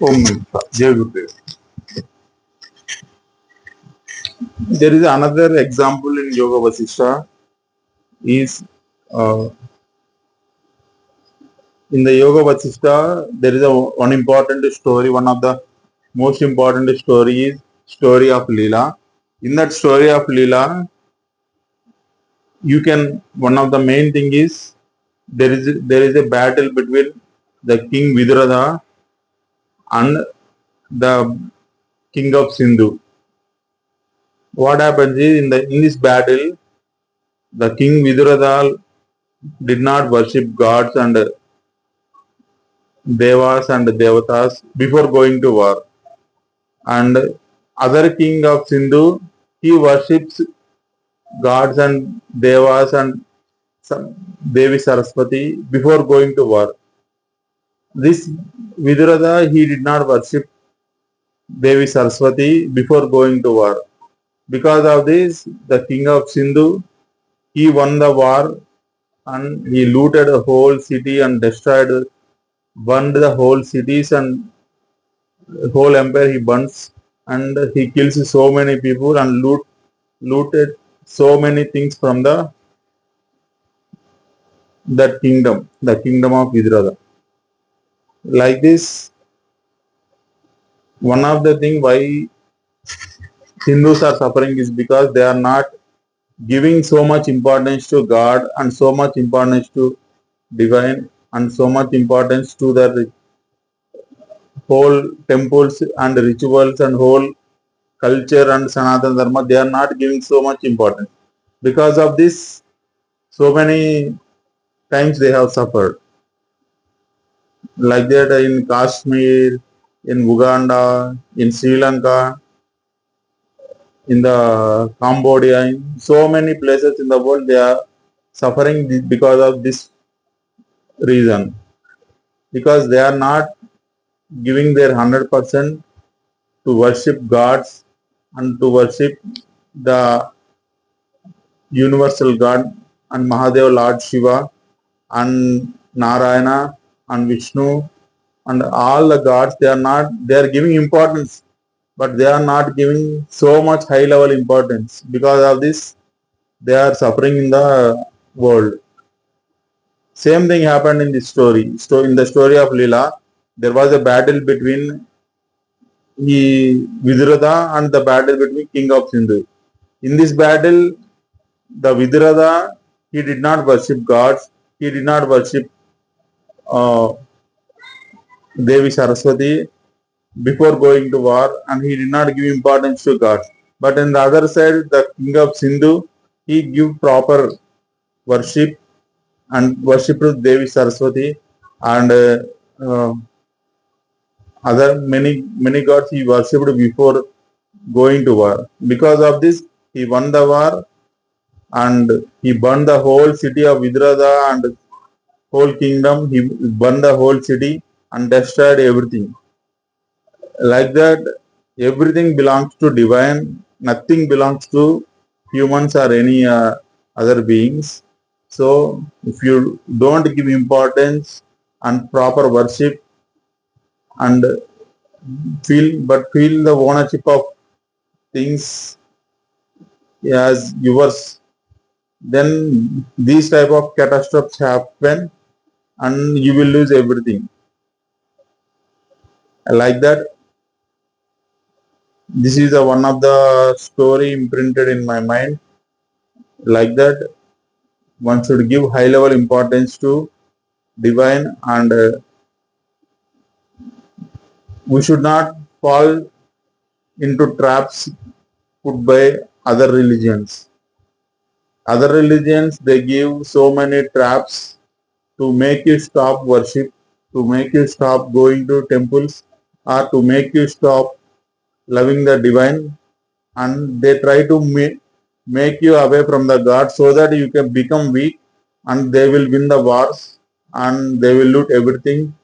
Om Namah Jai Gurudev. There is another example in Yoga Vasishtha is uh, in the Yoga Vasishtha there is one important story. One of the most important story is story of Leela. In that story of Leela, one of the main thing is there is a battle between the King Viduratha and the King of Sindhu. What happens is in this battle, the King Viduratha did not worship gods and devas and devatas before going to war. And other king of Sindhu, he worships gods and devas and Devi Saraswati before going to war. This Viduratha, he did not worship Devi Saraswati before going to war. Because of this, the king of Sindhu, he won the war and he looted the whole city and burned the whole cities and whole empire he burns, and he kills so many people and looted so many things from the kingdom of Viduratha. Like this, one of the thing why Hindus are suffering is because they are not giving so much importance to God and so much importance to divine and so much importance to the whole temples and rituals and whole culture and Sanatana Dharma. They are not giving so much importance. Because of this, so many times they have suffered. Like that in Kashmir, in Uganda, in Sri Lanka, in the Cambodia, in so many places in the world, they are suffering because of this reason. Because they are not giving their 100% to worship gods and to worship the universal God and Mahadev Lord Shiva and Narayana and Vishnu and all the gods. They are giving importance, but they are not giving so much high level importance. Because of this, they are suffering in the world. Same thing happened in this story. So in the story of Leela, there was a battle between Viduratha and the battle between King of Sindhu. In this battle, the Viduratha, he did not worship gods, he did not worship uh, Devi Saraswati before going to war, and he did not give importance to gods. But on the other side, the king of Sindhu, he gave proper worship and worshipped Devi Saraswati and uh, other many gods he worshipped before going to war. Because of this, he won the war and he burned the whole city of Vidrada and whole kingdom. He burned the whole city and destroyed everything. Like that, everything belongs to divine. Nothing belongs to humans or any other beings. So, if you don't give importance and proper worship and feel the ownership of things as yours, then these type of catastrophes happen and you will lose everything. Like that, this is one of the story imprinted in my mind. Like that, one should give high level importance to divine and we should not fall into traps put by other religions. Other religions, they give so many traps to make you stop worship, to make you stop going to temples, or to make you stop loving the divine, and they try to make you away from the God so that you can become weak and they will win the wars and they will loot everything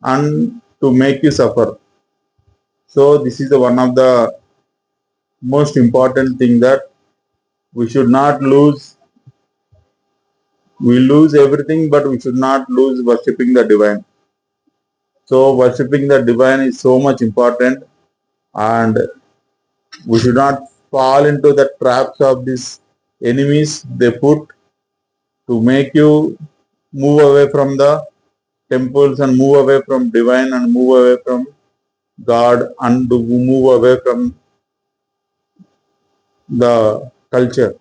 and to make you suffer. So this is one of the most important thing that we should not lose. We lose everything, but we should not lose worshipping the divine. So worshipping the divine is so much important, and we should not fall into the traps of these enemies they put to make you move away from the temples and move away from divine and move away from God and to move away from the culture.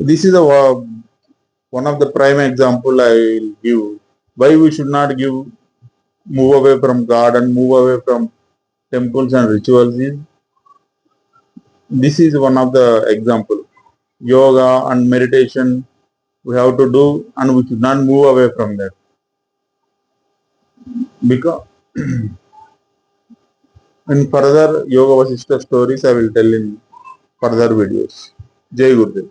This is one of the prime example I will give why we should not move away from God and move away from temples and rituals. This is one of the example. Yoga and meditation we have to do, and we should not move away from that, because in further yoga vasishtha stories I will tell in further videos. Jai Gurudev.